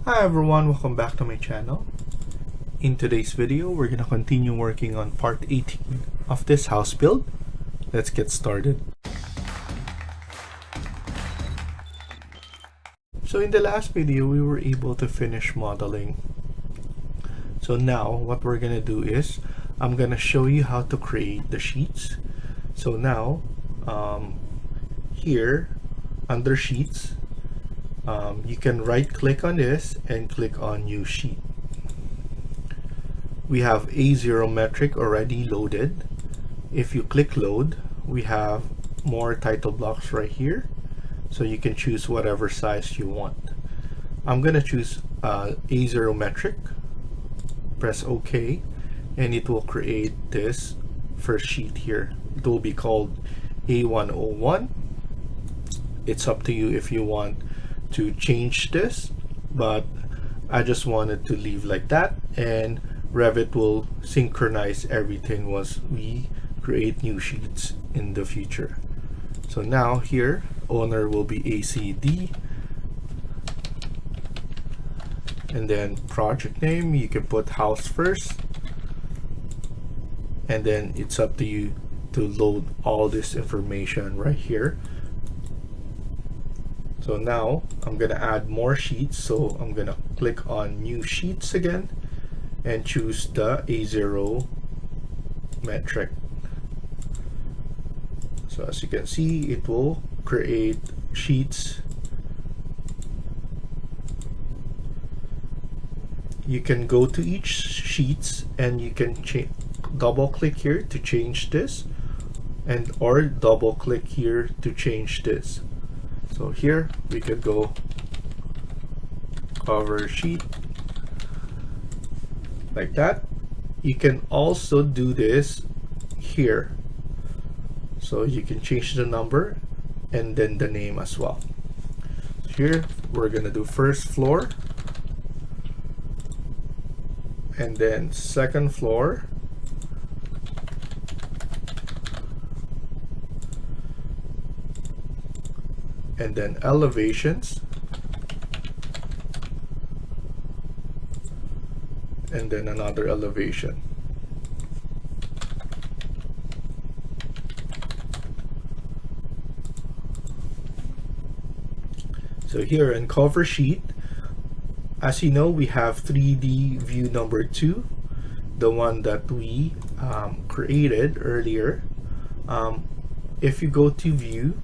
Hi everyone, welcome back to my channel. In today's video, we're going to continue working on part 18 of this house build. Let's get started. So in the last video, we were able to finish modeling. So now what we're going to do is, I'm going to show you how to create the sheets. So now, here, under sheets, you can right click on this and click on new sheet. We have A0 metric already loaded. If you click load, we have more title blocks right here, so you can choose whatever size you want. I'm gonna choose A0 metric, press OK, and it will create this first sheet here. It will be called A101. It's up to you if you want to change this, but I just wanted to leave like that, and Revit will synchronize everything once we create new sheets in the future. So now here, owner will be ACD, and then project name, you can put house first, and then it's up to you to load all this information right here. So now I'm gonna add more sheets, so I'm gonna click on new sheets again and choose the A0 metric. So as you can see, it will create sheets. You can go to each sheets and you can double click here to change this, and or double click here to change this. So here we could go cover sheet like that. You can also do this here, so you can change the number and then the name as well. Here we're gonna do first floor, and then second floor, and then elevations, and then another elevation. So here in cover sheet, as you know, we have 3D view number 2, the one that we created earlier. If you go to view,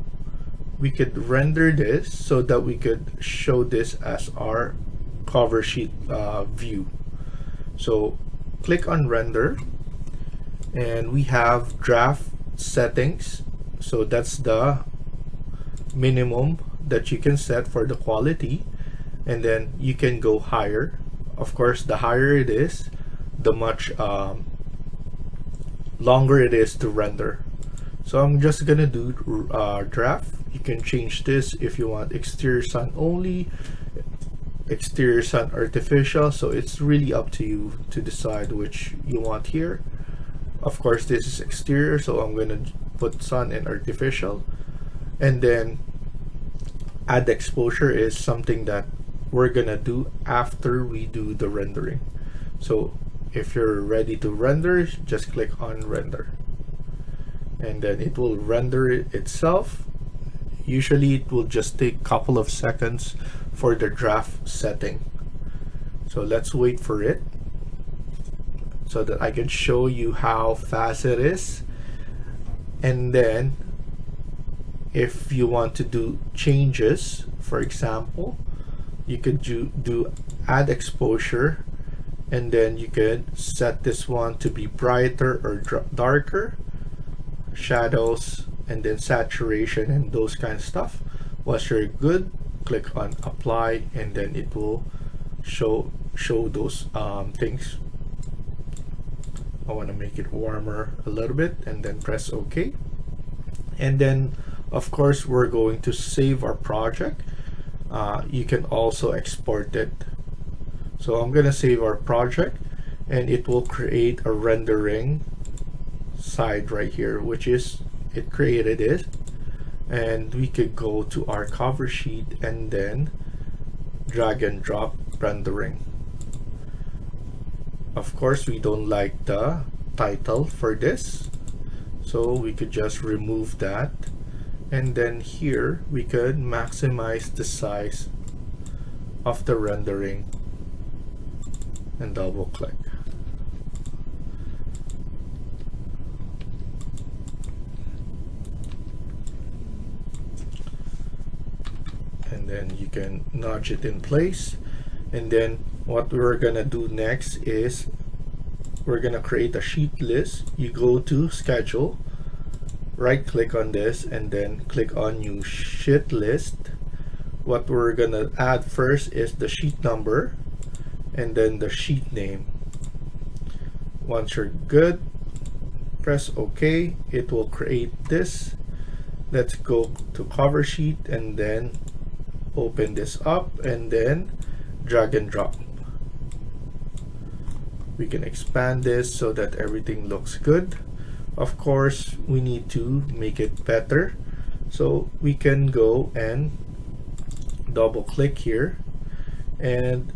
we could render this so that we could show this as our cover sheet view. So click on render, and we have draft settings. So that's the minimum that you can set for the quality, and then you can go higher. Of course, the higher it is, the much longer it is to render. So I'm just gonna do draft. You can change this if you want exterior sun only, exterior sun artificial, so it's really up to you to decide which you want here. Of course, this is exterior, so I'm gonna put sun and artificial. And then add exposure is something that we're gonna do after we do the rendering. So if you're ready to render, just click on render, and then it will render it itself. Usually it will just take a couple of seconds for the draft setting. So let's wait for it so that I can show you how fast it is. And then if you want to do changes, for example, you could do add exposure, and then you could set this one to be brighter or darker, shadows, and then saturation and those kind of stuff. Once you're good, click on apply, and then it will show those things. I want to make it warmer a little bit, and then press OK. And then of course we're going to save our project. You can also export it. So I'm gonna save our project, and it will create a rendering side right here, which is it created it, and we could go to our cover sheet and then drag and drop rendering. Of course, we don't like the title for this, so we could just remove that. And then here we could maximize the size of the rendering and double click. And then you can nudge it in place. And then what we're gonna do next is we're gonna create a sheet list. You go to schedule, right click on this, and then click on new sheet list. What we're gonna add first is the sheet number and then the sheet name. Once you're good, press OK. It will create this. Let's go to cover sheet and then open this up and then drag and drop. We can expand this so that everything looks good. Of course, we need to make it better, so we can go and double click here and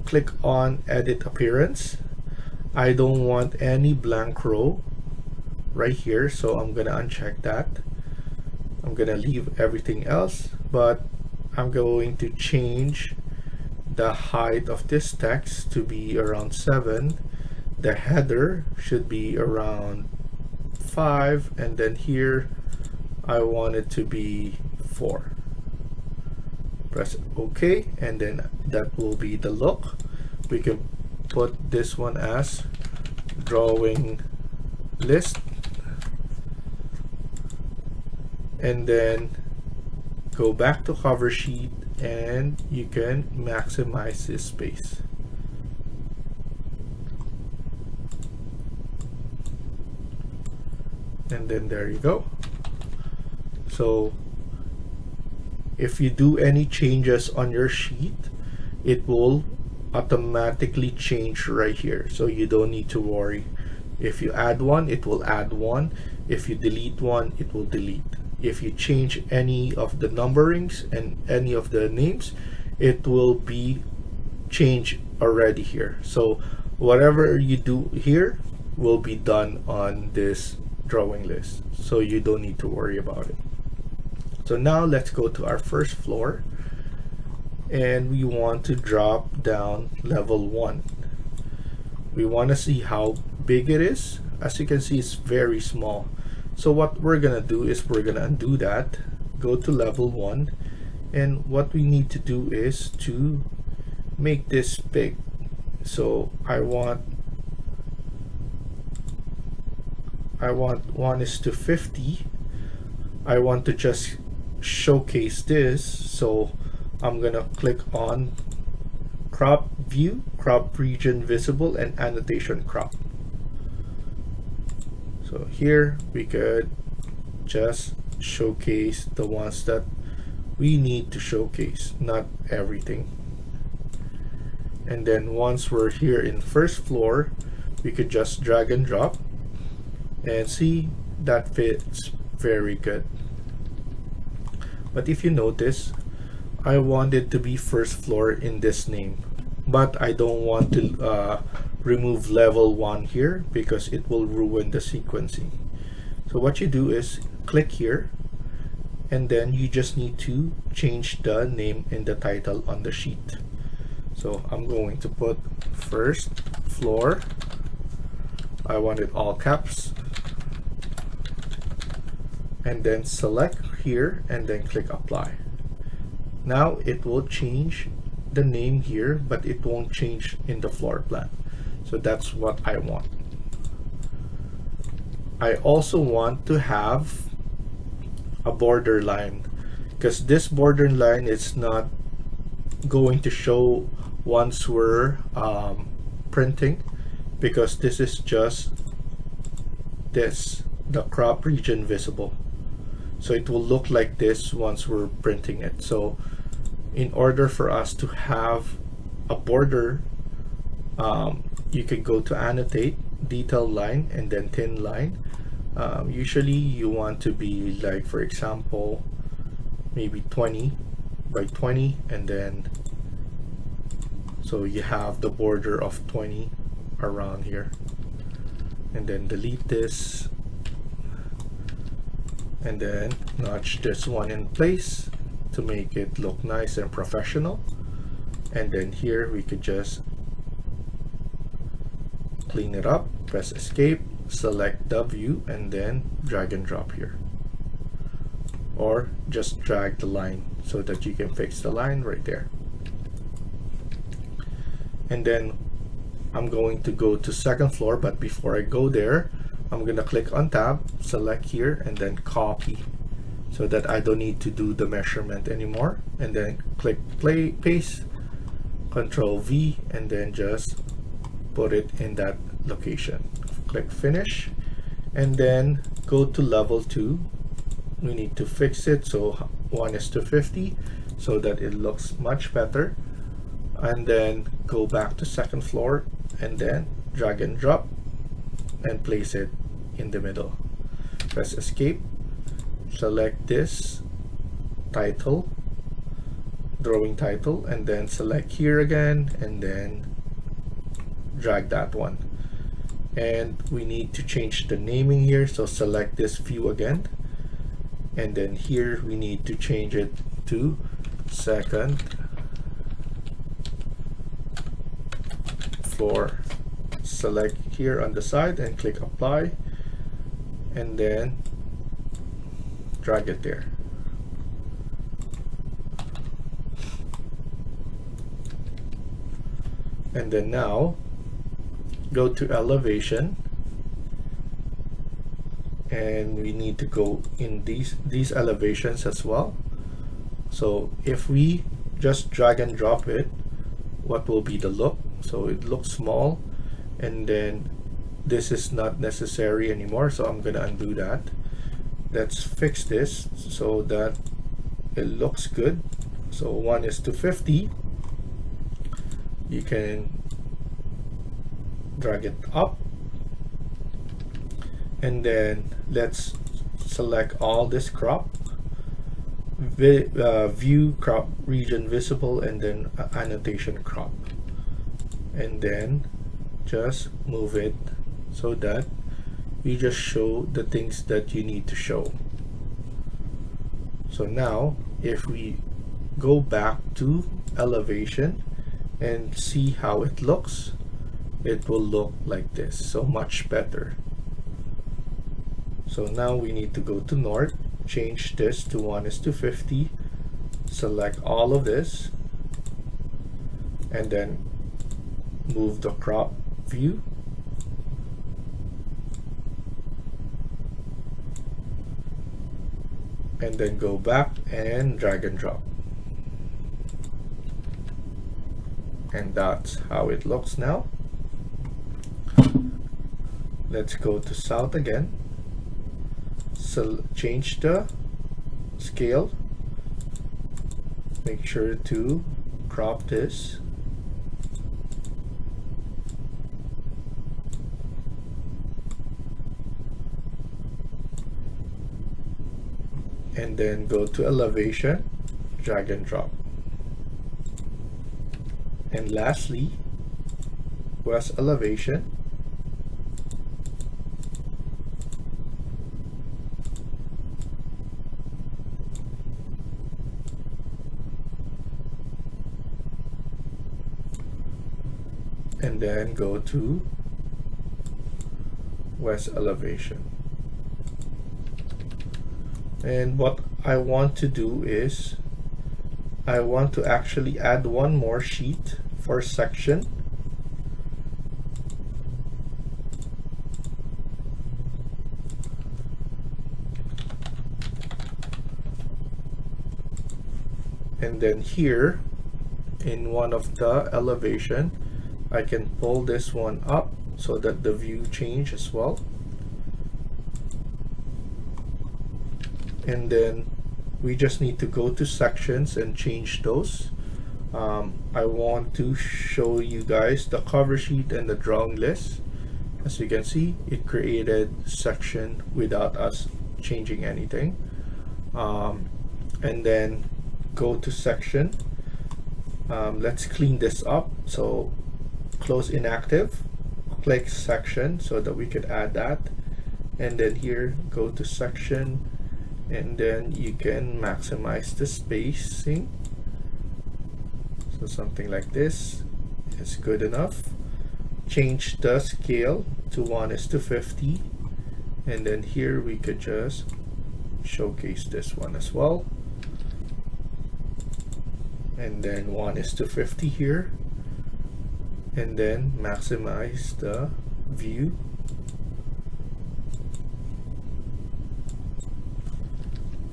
click on edit appearance. I don't want any blank row right here, so I'm gonna uncheck that. I'm gonna leave everything else, but I'm going to change the height of this text to be around 7. The header should be around 5, and then here I want it to be 4. Press OK, and then that will be the look. We can put this one as drawing list, and then go back to cover sheet, and you can maximize this space. And then there you go. So if you do any changes on your sheet, it will automatically change right here, so you don't need to worry. If you add one, it will add one. If you delete one, it will delete. If you change any of the numberings and any of the names, it will be changed already here. So whatever you do here will be done on this drawing list, so you don't need to worry about it. So now let's go to our first floor, and we want to drop down level 1. We want to see how big it is. As you can see, it's very small. So what we're gonna do is we're gonna undo that, go to level 1, and what we need to do is to make this big. So I want 1:50. I want to just showcase this, so I'm gonna click on crop view, crop region visible, and annotation crop. So here we could just showcase the ones that we need to showcase, not everything. And then once we're here in first floor, we could just drag and drop, and see that fits very good. But if you notice, I want it to be first floor in this name, but I don't want to remove level 1 here because it will ruin the sequencing. So what you do is click here, and then you just need to change the name and the title on the sheet. So I'm going to put first floor. I want it all caps, and then select here and then click apply. Now it will change the name here, but it won't change in the floor plan. So that's what I want. I also want to have a border line, because this border line is not going to show once we're printing, because this is just the crop region visible. So it will look like this once we're printing it. So in order for us to have a border, you can go to annotate, detail line, and then thin line. Usually you want to be like, for example, maybe 20 by 20, and then So you have the border of 20 around here, and then delete this, and then notch this one in place to make it look nice and professional. And then here we could just clean it up, press escape, select the view, and then drag and drop here, or just drag the line so that you can fix the line right there. And then I'm going to go to second floor, but before I go there, I'm gonna click on tab, select here, and then copy, so that I don't need to do the measurement anymore. And then click paste, Control V, and then just put it in that location. Click finish, and then go to level 2. We need to fix it so 1:50 so that it looks much better. And then go back to second floor, and then drag and drop and place it in the middle. Press escape, select this title, drawing title, and then select here again, and then drag that one. And we need to change the naming here, so select this view again, and then here we need to change it to second floor. Select here on the side and click apply, and then drag it there. And then now go to elevation, and we need to go in these elevations as well. So if we just drag and drop it, what will be the look? So it looks small, and then this is not necessary anymore, so I'm gonna undo that. Let's fix this so that it looks good. So 1:50, you can drag it up, and then let's select all this crop, view crop region visible, and then annotation crop, and then just move it so that you just show the things that you need to show. So now if we go back to elevation and see how it looks, it will look like this, so much better. So now we need to go to north, change this to 1:50, select all of this, and then move the crop view, and then go back and drag and drop, and that's how it looks now. Let's go to south again, so change the scale, make sure to crop this, and then go to elevation, drag and drop. And lastly, west elevation, and then go to west elevation. And what I want to do is I want to actually add one more sheet for section. And then here in one of the elevation, I can pull this one up so that the view change as well. And then we just need to go to sections and change those. I want to show you guys the cover sheet and the drawing list. As you can see, it created section without us changing anything. And then go to section, Let's clean this up. So close inactive, click section so that we could add that, and then here go to section, and then you can maximize the spacing. So something like this is good enough. Change the scale to 1:50, and then here we could just showcase this one as well, and then 1:50 here, and then maximize the view.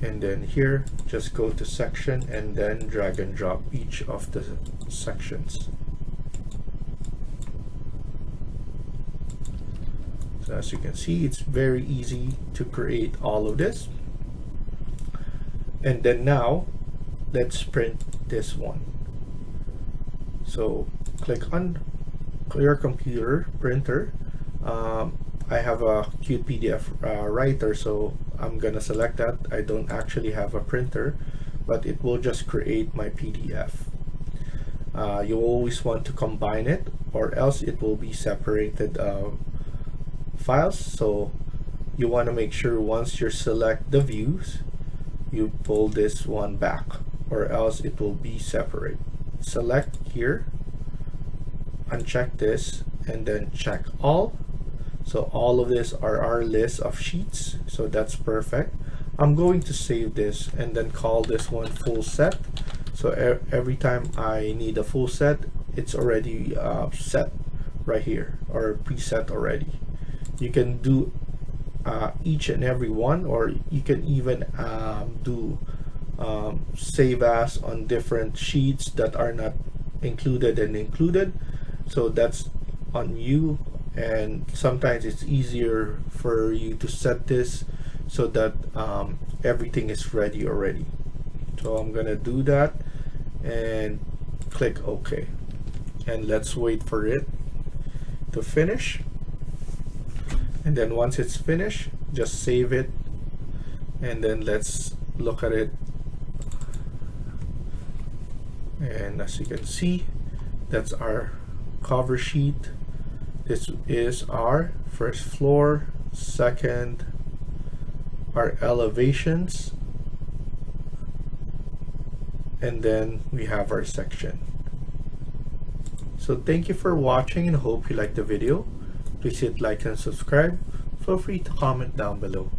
And then here just go to section and then drag and drop each of the sections. So as you can see, it's very easy to create all of this. And then now let's print this one. So click on your computer printer. I have a cute PDF writer, so I'm gonna select that. I don't actually have a printer, but it will just create my PDF. You always want to combine it, or else it will be separated files. So you want to make sure once you select the views, you pull this one back, or else it will be separate. Select here, uncheck this, and then check all. So all of this are our list of sheets, so that's perfect. I'm going to save this and then call this one full set. So every time I need a full set, it's already set right here, or preset already. You can do each and every one, or you can even do save as on different sheets that are not included and included. So that's on you, and sometimes it's easier for you to set this so that everything is ready already. So I'm gonna do that and click OK, and let's wait for it to finish. And then once it's finished, just save it, and then let's look at it. And as you can see, that's our cover sheet. This is our first floor, second, our elevations, and then we have our section. So thank you for watching, and hope you liked the video. Please hit like and subscribe. Feel free to comment down below.